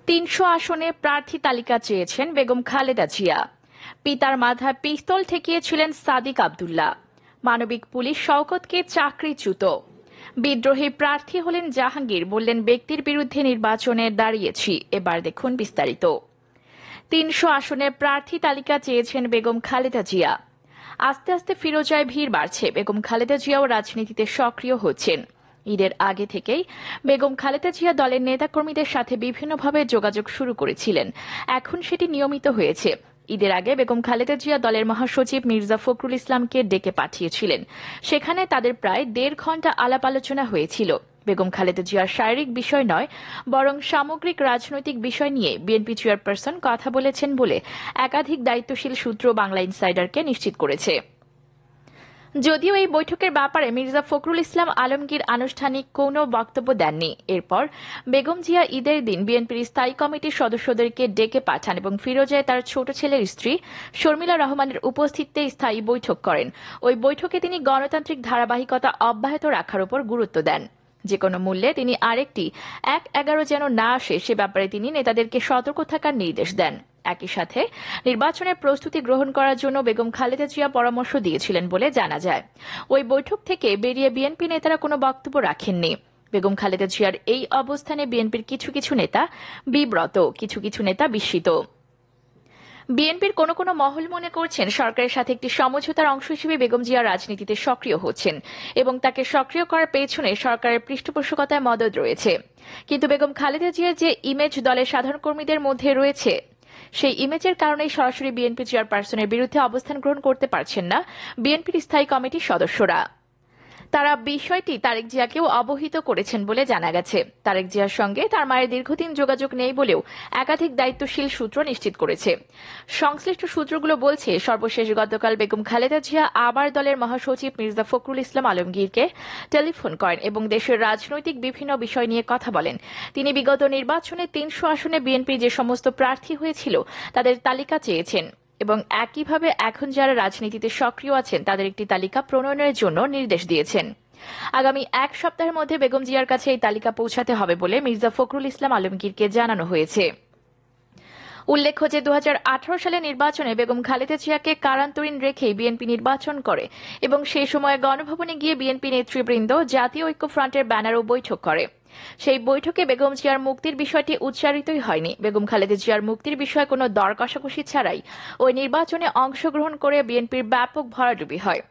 ৩০০ আসনে প্রার্থী তালিকা চেয়েছেন বেগম খালেদা জিয়া। পিতার মাথায় পিস্তল ঠেকিয়েছিলেন সাদিক আব্দুল্লাহ। মানবিক পুলিশ শওকতকে চাকরিচ্যুত। বিদ্রোহী প্রার্থী হলেন জাহাঙ্গীর, বললেন ব্যক্তির বিরুদ্ধে নির্বাচনে দাঁড়িয়েছি। এবার দেখুন বিস্তারিত। ৩০০ আসনে প্রার্থী তালিকা চেয়েছেন বেগম খালেদা জিয়া। আস্তে আস্তে ফিরোজায় ভিড় বাড়ছে। বেগম খালেদা জিয়াও রাজনীতিতে সক্রিয় হচ্ছেন। ঈদের আগে থেকেই বেগম খালেদা জিয়া দলের নেতাকর্মীদের সাথে বিভিন্নভাবে যোগাযোগ শুরু করেছিলেন। এখন সেটি নিয়মিত হয়েছে। ঈদের আগে বেগম খালেদা জিয়া দলের মহাসচিব মির্জা ফখরুল ইসলামকে ডেকে পাঠিয়েছিলেন। সেখানে তাদের প্রায় ১.৫ ঘণ্টা আলাপ আলোচনা হয়েছিল। বেগম খালেদা জিয়ার শারীরিক বিষয় নয়, বরং সামগ্রিক রাজনৈতিক বিষয় নিয়ে বিএনপি চেয়ারপারসন কথা বলেছেন বলে একাধিক দায়িত্বশীল সূত্র বাংলা ইনসাইডারকে নিশ্চিত করেছে। যদিও এই বৈঠকের ব্যাপারে মির্জা ফখরুল ইসলাম আলমগীর আনুষ্ঠানিক কোনো বক্তব্য দেননি। এরপর বেগম জিয়া ঈদের দিন বিএনপির স্থায়ী কমিটির সদস্যদেরকে ডেকে পাঠান এবং ফিরোজায় তার ছোট ছেলের স্ত্রী শর্মিলা রহমানের উপস্থিতিতে স্থায়ী বৈঠক করেন। ওই বৈঠকে তিনি গণতান্ত্রিক ধারাবাহিকতা অব্যাহত রাখার উপর গুরুত্ব দেন। যে কোনো মূল্যে তিনি আরেকটি ১/১১ যেন না আসে সে ব্যাপারে তিনি নেতাদেরকে সতর্ক থাকার নির্দেশ দেন। একই সাথে নির্বাচনের প্রস্তুতি গ্রহণ করার জন্য বেগম খালেদা জিয়া পরামর্শ দিয়েছিলেন বলে জানা যায়। ওই বৈঠক থেকে বেরিয়ে বিএনপি নেতারা কোনো বক্তব্য রাখেননি। বেগম খালেদা জিয়ার এই অবস্থানে বিএনপির কিছু কিছু নেতা বিব্রত, কিছু কিছু নেতা বিস্মিত। বিএনপির কোনো কোনো মহল মনে করছেন সরকারের সাথে একটি সমঝোতার অংশ হিসেবে বেগম জিয়া রাজনীতিতে সক্রিয় হচ্ছেন এবং তাকে সক্রিয় করার পেছনে সরকারের পৃষ্ঠপোষকতায় মদদ রয়েছে। কিন্তু বেগম খালেদা জিয়ার যে ইমেজ দলের সাধারণ কর্মীদের মধ্যে রয়েছে, সেই ইমেজের কারণেই সরাসরি বিএনপি চেয়ারপারসনের বিরুদ্ধে অবস্থান গ্রহণ করতে পারছেন না বিএনপির স্থায়ী কমিটির সদস্যরা। তারা বিষয়টি তারেক জিয়াকেও অবহিত করেছেন বলে জানা গেছে। তারেক জিয়ার সঙ্গে তার মায়ের দীর্ঘদিন যোগাযোগ নেই বলেও একাধিক দায়িত্বশীল সূত্র নিশ্চিত করেছে। সংশ্লিষ্ট সূত্রগুলো বলছে, সর্বশেষ গতকাল বেগম খালেদা জিয়া আবার দলের মহাসচিব মির্জা ফখরুল ইসলাম আলমগীরকে টেলিফোন করেন এবং দেশের রাজনৈতিক বিভিন্ন বিষয় নিয়ে কথা বলেন। তিনি বিগত নির্বাচনে ৩০০ আসনে বিএনপির যে সমস্ত প্রার্থী হয়েছিল তাদের তালিকা চেয়েছেন এবং একইভাবে এখন যারা রাজনীতিতে সক্রিয় আছেন তাদের একটি তালিকা প্রণয়নের জন্য নির্দেশ দিয়েছেন। আগামী ১ সপ্তাহের মধ্যে বেগম জিয়ার কাছে এই তালিকা পৌঁছাতে হবে বলে মির্জা ফখরুল ইসলাম আলমগীরকে জানানো হয়েছে। উল্লেখ্য যে ২০১৮ সালে নির্বাচনে বেগম খালেদা জিয়াকে কারান্তরীণ রেখেই বিএনপি নির্বাচন করে এবং সেই সময় গণভবনে গিয়ে বিএনপি নেতৃবৃন্দ জাতীয় ঐক্যফ্রন্টের ব্যানারও বৈঠক করে। সেই বৈঠকে বেগম জিয়ার মুক্তির বিষয়টি উচ্চারিতই হয়নি। বেগম খালেদা জিয়ার মুক্তির বিষয়ে কোনো দর কষাকষি ছাড়াই ওই নির্বাচনে অংশগ্রহণ করে বিএনপির ব্যাপক ভরাডুবি হয়।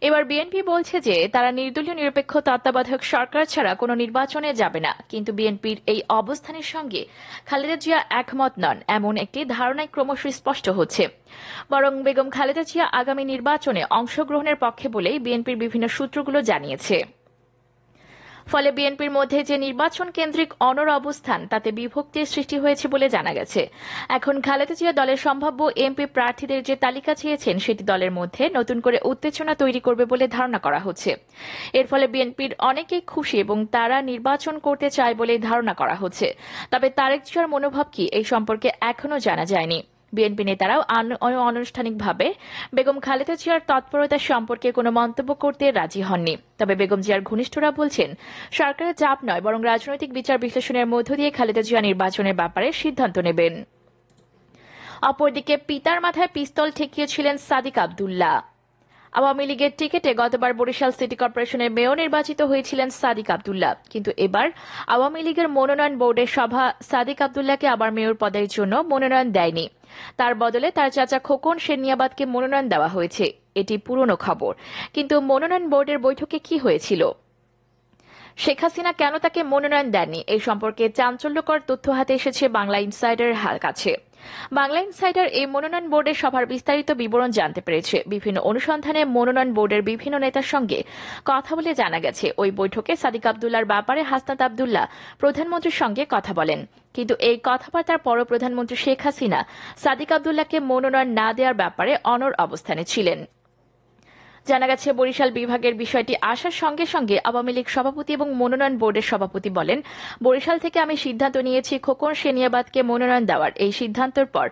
এবার বিএনপি বলছে যে তারা নির্দলীয় নিরপেক্ষ তত্ত্বাবধায়ক সরকার ছাড়া কোনো নির্বাচনে যাবে না। কিন্তু বিএনপির এই অবস্থানের সঙ্গে খালেদা জিয়া একমত নন, এমন একটি ধারণাই ক্রমশ স্পষ্ট হচ্ছে। বরং বেগম খালেদা জিয়া আগামী নির্বাচনে অংশগ্রহণের পক্ষে বলেই বিএনপির বিভিন্ন সূত্রগুলো জানিয়েছে। ফলে বিএনপির মধ্যে যে নির্বাচন কেন্দ্রিক অনড় অবস্থান, তাতে বিভক্তির সৃষ্টি হয়েছে বলে জানা গেছে। এখন খালেদা জিয়া দলের সম্ভাব্য এমপি প্রার্থীদের যে তালিকা চেয়েছেন সেটি দলের মধ্যে নতুন করে উত্তেজনা তৈরি করবে বলে ধারণা করা হচ্ছে। এর ফলে বিএনপির অনেকেই খুশি এবং তারা নির্বাচন করতে চায় বলে ধারণা করা হচ্ছে। তবে তারেক জিয়ার মনোভাব কি এই সম্পর্কে এখনো জানা যায়নি। বিএনপি নেতারাও অনানুষ্ঠানিকভাবে বেগম খালেদা জিয়ার তৎপরতা সম্পর্কে কোনো মন্তব্য করতে রাজি হননি। তবে বেগম জিয়ার ঘনিষ্ঠরা বলছেন, সরকারের চাপ নয় বরং রাজনৈতিক বিচার বিশ্লেষণের মধ্য দিয়ে খালেদা জিয়া নির্বাচনের ব্যাপারে সিদ্ধান্ত নেবেন। অপরদিকে পিতার মাথায় পিস্তল ঠেকিয়েছিলেন সাদিক আব্দুল্লাহ। আওয়ামী লীগের টিকিটে গতবার বরিশাল সিটি কর্পোরেশনের মেয়র নির্বাচিত হয়েছিলেন সাদিক আব্দুল্লাহ। কিন্তু এবার আওয়ামী লীগের মনোনয়ন বোর্ডের সভা সাদিক আব্দুল্লাহকে আবার মেয়র পদের জন্য মনোনয়ন দেয়নি। তার বদলে তার চাচা খোকন সেনিয়াবাদকে মনোনয়ন দেওয়া হয়েছে। এটি পুরনো খবর। কিন্তু মনোনয়ন বোর্ডের বৈঠকে কি হয়েছিল, শেখ হাসিনা কেন তাকে মনোনয়ন দেননি, এই সম্পর্কে চাঞ্চল্যকর তথ্য হাতে এসেছে বাংলা ইনসাইডারের কাছে। বাংলা ইনসাইডার এই মনোনয়ন বোর্ডের সভার বিস্তারিত বিবরণ জানতে পেরেছে। বিভিন্ন অনুসন্ধানে মনোনয়ন বোর্ডের বিভিন্ন নেতার সঙ্গে কথা বলে জানা গেছে, ওই বৈঠকে সাদিক আব্দুল্লাহর ব্যাপারে হাসনাত আব্দুল্লাহ প্রধানমন্ত্রীর সঙ্গে কথা বলেন। কিন্তু এই কথাবার্তার পরও প্রধানমন্ত্রী শেখ হাসিনা সাদিক আব্দুল্লাহকে মনোনয়ন না দেওয়ার ব্যাপারে অনড় অবস্থানে ছিলেন। জানা গেছে, বরিশাল বিভাগের বিষয়টি আসার সঙ্গে সঙ্গে আওয়ামী লীগ সভাপতি এবং মনোনয়ন বোর্ডের সভাপতি বলেন, বরিশাল থেকে আমি সিদ্ধান্ত নিয়েছি খোকন সেনিয়াবাদকে মনোনয়ন দেওয়ার। এই সিদ্ধান্তের পর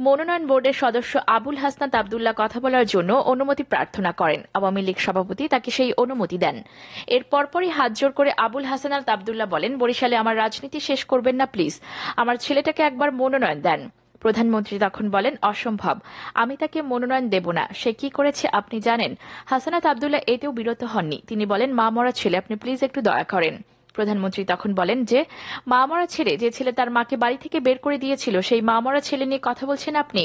মনোনয়ন বোর্ডের সদস্য আবুল হাসনাত আবদুল্লাহ কথা বলার জন্য অনুমতি প্রার্থনা করেন। আওয়ামী লীগ সভাপতি তাকে সেই অনুমতি দেন। এর পরপরই হাত জোর করে আবুল হাসনাত আবদুল্লাহ বলেন, বরিশালে আমার রাজনীতি শেষ করবেন না প্লিজ, আমার ছেলেটাকে একবার মনোনয়ন দেন। প্রধানমন্ত্রী তখন বলেন, অসম্ভব, আমি তাকে মনোনয়ন দেব না। সে কি করেছে আপনি জানেন? হাসনাত আবদুল্লাহ এতেও বিরত হননি। তিনি বলেন, মা মরা ছেলে, আপনি প্লিজ একটু দয়া করেন। প্রধানমন্ত্রী তখন বলেন যে মা মরা ছেলে, যে ছেলে তার মাকে বাড়ি থেকে বের করে দিয়েছিল, সেই মা মরা ছেলে নিয়ে কথা বলছেন আপনি।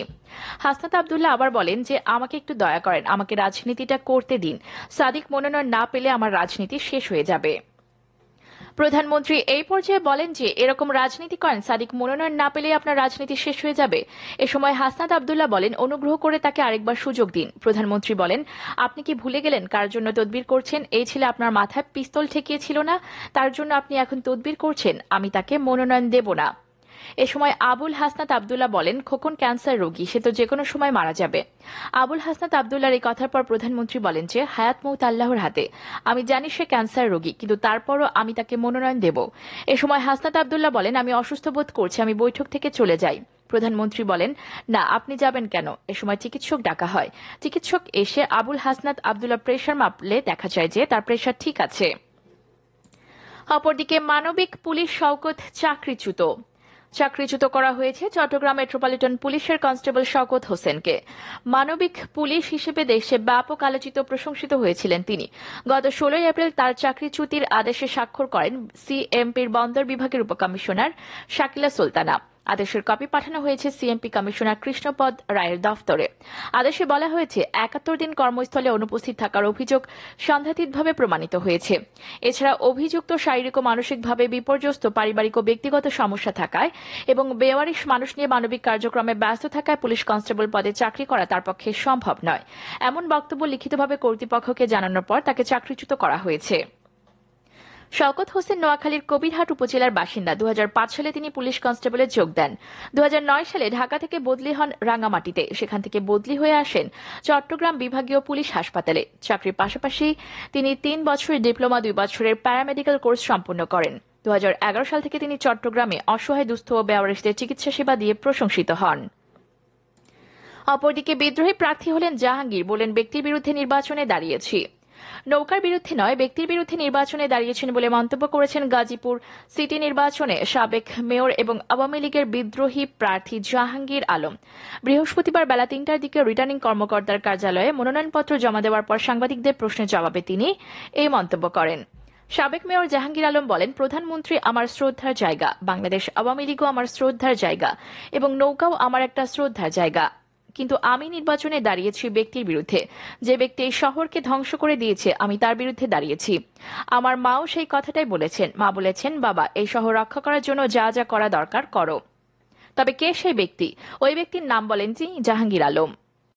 হাসনাত আবদুল্লাহ আবার বলেন যে আমাকে একটু দয়া করেন, আমাকে রাজনীতিটা করতে দিন। সাদিক মনোনয়ন না পেলে আমার রাজনীতি শেষ হয়ে যাবে। প্রধানমন্ত্রী এই পর্যায়ে বলেন যে এরকম রাজনীতি করেন, সাদিক মনোনয়ন না পেলে আপনার রাজনীতি শেষ হয়ে যাবে। এ সময় হাসনাত আবদুল্লাহ বলেন, অনুগ্রহ করে তাকে আরেকবার সুযোগ দিন। প্রধানমন্ত্রী বলেন, আপনি কি ভুলে গেলেন কার জন্য তদবির করছেন? এই ছেলে আপনার মাথায় পিস্তল ঠেকিয়েছিল না? তার জন্য আপনি এখন তদবির করছেন? আমি তাকে মনোনয়ন দেব না। এ সময় আবুল হাসনাত আবদুল্লাহ বলেন, খোকন ক্যান্সার রোগী, সে তো যেকোনো সময় মারা যাবে। আবুল হাসনাত আবদুল্লাহর এই কথার পর প্রধানমন্ত্রী বলেন যে হায়াত মৌত আল্লাহর হাতে। আমি জানি সে ক্যান্সার রোগী, কিন্তু তারপরও আমি তাকে মনোনয়ন দেব। এ সময় হাসনাত আবদুল্লাহ বলেন, আমি অসুস্থ বোধ করছি, আমি বৈঠক থেকে চলে যাই। প্রধানমন্ত্রী বলেন, না, আপনি যাবেন কেন? এ সময় চিকিৎসক ডাকা হয়। চিকিৎসক এসে আবুল হাসনাত আবদুল্লাহ প্রেশার মাপলে দেখা যায় যে তার প্রেশার ঠিক আছে। অপরদিকে মানবিক পুলিশ শওকত চাকরিচ্যুত করা হয়েছে চট্টগ্রাম মেট্রোপলিটন পুলিশের কনস্টেবল শওকত হোসেনকে। মানবিক পুলিশ হিসেবে দেশে ব্যাপক আলোচিত প্রশংসিত হয়েছিলেন তিনি। গত 16 এপ্রিল তার চাকরিচ্যুতির আদেশে স্বাক্ষর করেন সিএমপির বন্দর বিভাগের উপকমিশনার শাকিলা সুলতানা। আদেশের কপি পাঠানো হয়েছে সিএমপি কমিশনার কৃষ্ণপদ রায়ের দফতরে। আদেশে বলা হয়েছে, 71 দিন কর্মস্থলে অনুপস্থিত থাকার অভিযোগ সাংঘাতিকভাবে প্রমাণিত হয়েছে। এছাড়া অভিযুক্ত শারীরিক ও মানসিকভাবে বিপর্যস্ত, পারিবারিক ও ব্যক্তিগত সমস্যা থাকায় এবং বেওয়ারিশ মানুষ নিয়ে মানবিক কার্যক্রমে ব্যস্ত থাকায় পুলিশ কনস্টেবল পদে চাকরি করা তার পক্ষে সম্ভব নয়। এমন বক্তব্য লিখিতভাবে কর্তৃপক্ষকে জানানোর পর তাকে চাকরিচ্যুত করা হয়েছে। শওকত হোসেন নোয়াখালীর কবিরহাট উপজেলার বাসিন্দা। 2005 সালে তিনি পুলিশ কনস্টেবলে যোগ দেন। 2009 সালে ঢাকা থেকে বদলি হন রাঙ্গামাটিতে। সেখান থেকে বদলি হয়ে আসেন চট্টগ্রাম বিভাগীয় পুলিশ হাসপাতালে। চাকরির পাশাপাশি তিনি 3 বছরের ডিপ্লোমা, 2 বছরের প্যারামেডিক্যাল কোর্স সম্পন্ন করেন। 2011 সাল থেকে তিনি চট্টগ্রামে অসহায়, দুস্থ ও বেওয়ারিশদের চিকিৎসা সেবা দিয়ে প্রশংসিত হন। অপরদিকে বিদ্রোহী প্রার্থী হলেন জাহাঙ্গীর, বলেন ব্যক্তির বিরুদ্ধে নির্বাচনে দাঁড়িয়েছি। নৌকার বিরুদ্ধে নয়, ব্যক্তির বিরুদ্ধে নির্বাচনে দাঁড়িয়েছেন বলে মন্তব্য করেছেন গাজীপুর সিটি নির্বাচনে সাবেক মেয়র এবং আওয়ামী লীগের বিদ্রোহী প্রার্থী জাহাঙ্গীর আলম। বৃহস্পতিবার বেলা 3টার দিকে রিটার্নিং কর্মকর্তার কার্যালয়ে মনোনয়নপত্র জমা দেওয়ার পর সাংবাদিকদের প্রশ্নের জবাবে তিনি এই মন্তব্য করেন। সাবেক মেয়র জাহাঙ্গীর আলম বলেন, প্রধানমন্ত্রী আমার শ্রদ্ধার জায়গা, বাংলাদেশ আওয়ামী লীগও আমার শ্রদ্ধার জায়গা এবং নৌকাও আমার একটা শ্রদ্ধার জায়গা। কিন্তু আমি নির্বাচনে দাঁড়িয়েছি ব্যক্তির বিরুদ্ধে। যে ব্যক্তি এই শহরকে ধ্বংস করে দিয়েছে, আমি তার বিরুদ্ধে দাঁড়িয়েছি। আমার মাও সেই কথাটাই বলেছেন। মা বলেছেন, বাবা, এই শহর রক্ষা করার জন্য যা যা করা দরকার করো। তবে কে সেই ব্যক্তি? ওই ব্যক্তির নাম বলেন তিনি জাহাঙ্গীর আলম।